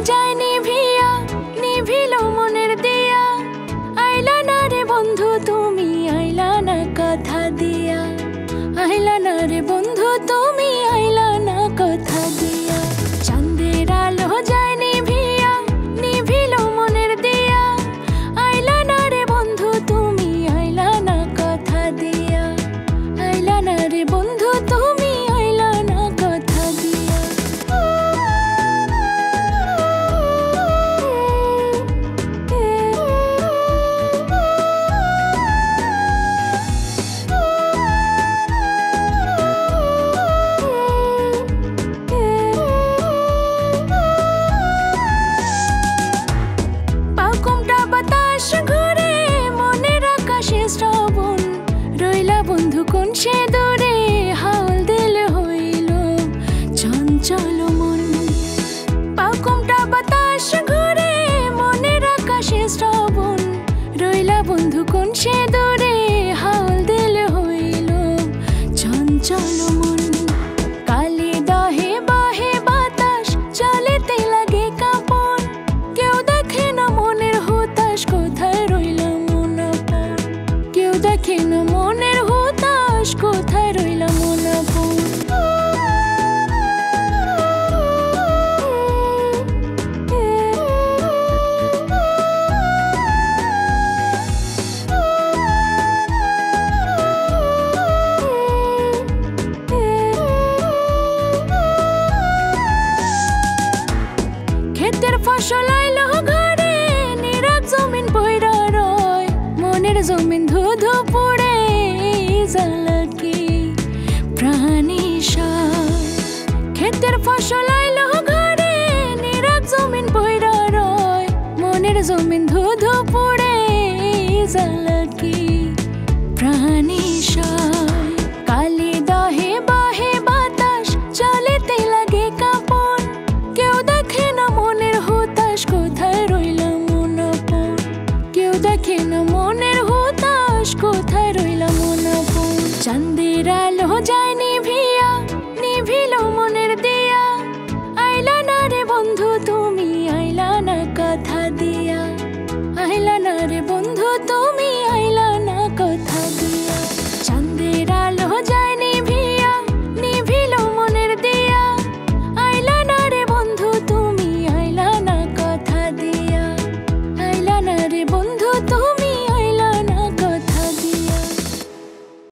যায় নিভিয়া, নিভিল মনের দিয়া। আইলা না রে বন্ধু তুমি, আইলা না কথা দিয়া। আইলা না রে বন্ধু তুমি, আইলা না কথা দিয়া। চাঁদের আলো যায় নিভিয়া, নিভিল মনের দিয়া। আইলা না রে বন্ধু তুমি, আইলা না কথা দিয়া। আইলা না রে বন্ধু তুমি, আইলা না কথা দিয়া। পাকুমটা বাতাস ঘুরে মনের আকাশে শ্রাবণ, রইলা বন্ধু কোন সে দূরে, হাওল দিল হইল চঞ্চল মন। পাকুমটা বাতাস ঘুরে মনের আকাশে শ্রাবণ, রইলা বন্ধু কোন সে দূরে, হাওল দিল হইল চঞ্চল মন। কালে দহে বাহে বাতাস, চলেতে লাগে কাঁপন। কেউ দেখে না মনের হুতাশ, কোথায় রইলা মন আপন। কেউ দেখে না মনের হুতাশ, কোথায় রইলা মন আপন। ক্ষেতের ফসল আইলো ঘরে, নিরাগ জমিন পইরা রয়। মনের জমিন ধুধু পুড়ে, জ্বালা কি প্রাণী সায়। ক্ষেতের ফসল আইলো ঘরে, নিরাগ জমিন পইরা রয়। মনের জমিন ধুধু পুড়ে, জ্বালা কি প্রাণী সায়। কালে দহে বাহে বাতাস, চলেতে লাগে কাঁপন। কেউ দেখে না মনের হুতাশ, কোথায় রইলা মন আপন। কেউ দেখে না মনের হুতাশ, কোথায় রইলা মন আপন। চাঁদের আলো যায়